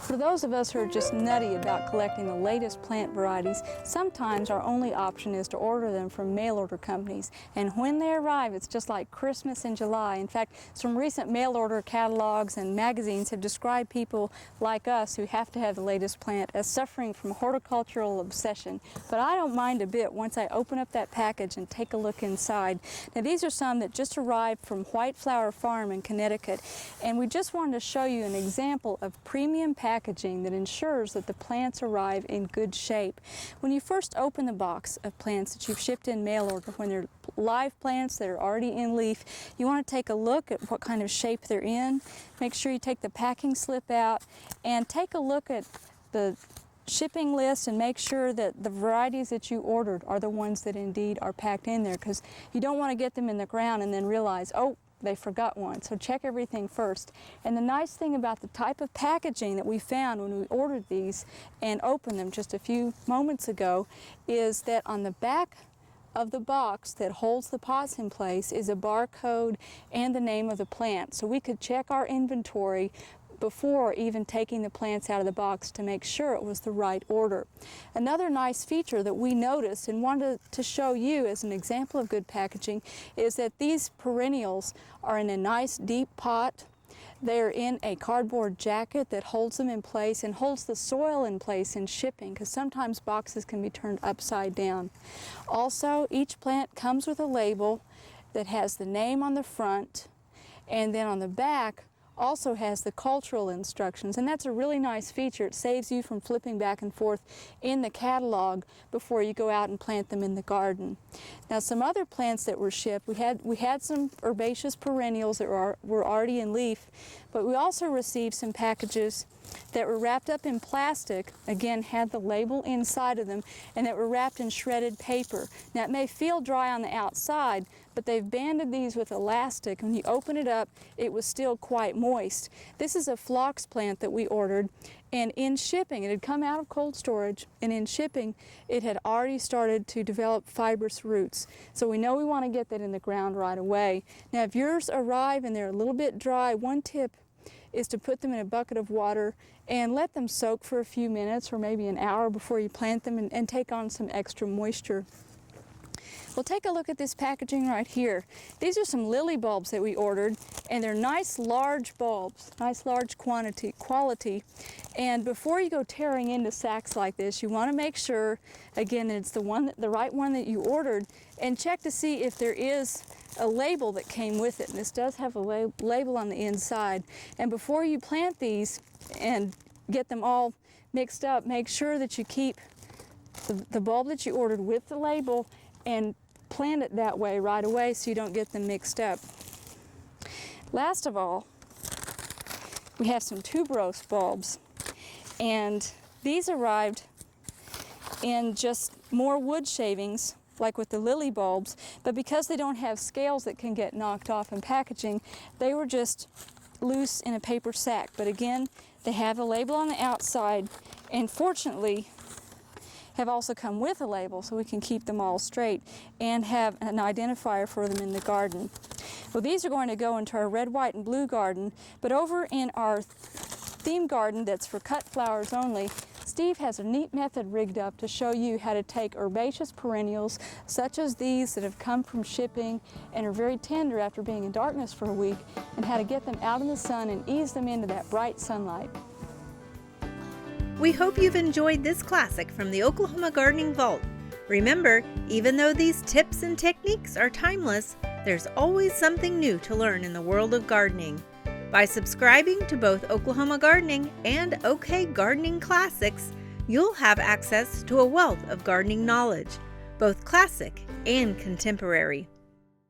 For those of us who are just nutty about collecting the latest plant varieties, sometimes our only option is to order them from mail order companies. And when they arrive, it's just like Christmas in July. In fact, some recent mail order catalogs and magazines have described people like us who have to have the latest plant as suffering from horticultural obsession. But I don't mind a bit once I open up that package and take a look inside. Now, these are some that just arrived from White Flower Farm in Connecticut, and we just wanted to show you an example of premium packaging that ensures that the plants arrive in good shape. When you first open the box of plants that you've shipped in mail order, when they're live plants that are already in leaf, you want to take a look at what kind of shape they're in. Make sure you take the packing slip out and take a look at the shipping list and make sure that the varieties that you ordered are the ones that indeed are packed in there, because you don't want to get them in the ground and then realize, oh, they forgot one. So check everything first. And the nice thing about the type of packaging that we found when we ordered these and opened them just a few moments ago is that on the back of the box that holds the pots in place is a barcode and the name of the plant. So we could check our inventory before even taking the plants out of the box to make sure it was the right order. Another nice feature that we noticed and wanted to show you as an example of good packaging is that these perennials are in a nice deep pot. They're in a cardboard jacket that holds them in place and holds the soil in place in shipping, because sometimes boxes can be turned upside down. Also, each plant comes with a label that has the name on the front, and then on the back also has the cultural instructions, and that's a really nice feature. It saves you from flipping back and forth in the catalog before you go out and plant them in the garden. Now, some other plants that were shipped, we had some herbaceous perennials that were already in leaf, but we also received some packages that were wrapped up in plastic, again had the label inside of them, and that were wrapped in shredded paper. Now, it may feel dry on the outside, but they've banded these with elastic. When you open it up, it was still quite moist. This is a phlox plant that we ordered, and in shipping, it had come out of cold storage, and in shipping, it had already started to develop fibrous roots. So we know we want to get that in the ground right away. Now, if yours arrive and they're a little bit dry, one tip is to put them in a bucket of water and let them soak for a few minutes or maybe an hour before you plant them and take on some extra moisture. Well, take a look at this packaging right here. These are some lily bulbs that we ordered, and they're nice large bulbs, nice large quality. And before you go tearing into sacks like this, you want to make sure, again, that it's the right one that you ordered, and check to see if there is a label that came with it. And this does have a label on the inside. And before you plant these and get them all mixed up, make sure that you keep the bulb that you ordered with the label and plant it that way right away so you don't get them mixed up. Last of all, we have some tuberose bulbs, and these arrived in just more wood shavings like with the lily bulbs, but because they don't have scales that can get knocked off in packaging, they were just loose in a paper sack. But again, they have a label on the outside, and fortunately have also come with a label so we can keep them all straight and have an identifier for them in the garden. Well, these are going to go into our red, white, and blue garden, but over in our theme garden that's for cut flowers only, Steve has a neat method rigged up to show you how to take herbaceous perennials such as these that have come from shipping and are very tender after being in darkness for a week, and how to get them out in the sun and ease them into that bright sunlight. We hope you've enjoyed this classic from the Oklahoma Gardening Vault. Remember, even though these tips and techniques are timeless, there's always something new to learn in the world of gardening. By subscribing to both Oklahoma Gardening and OK Gardening Classics, you'll have access to a wealth of gardening knowledge, both classic and contemporary.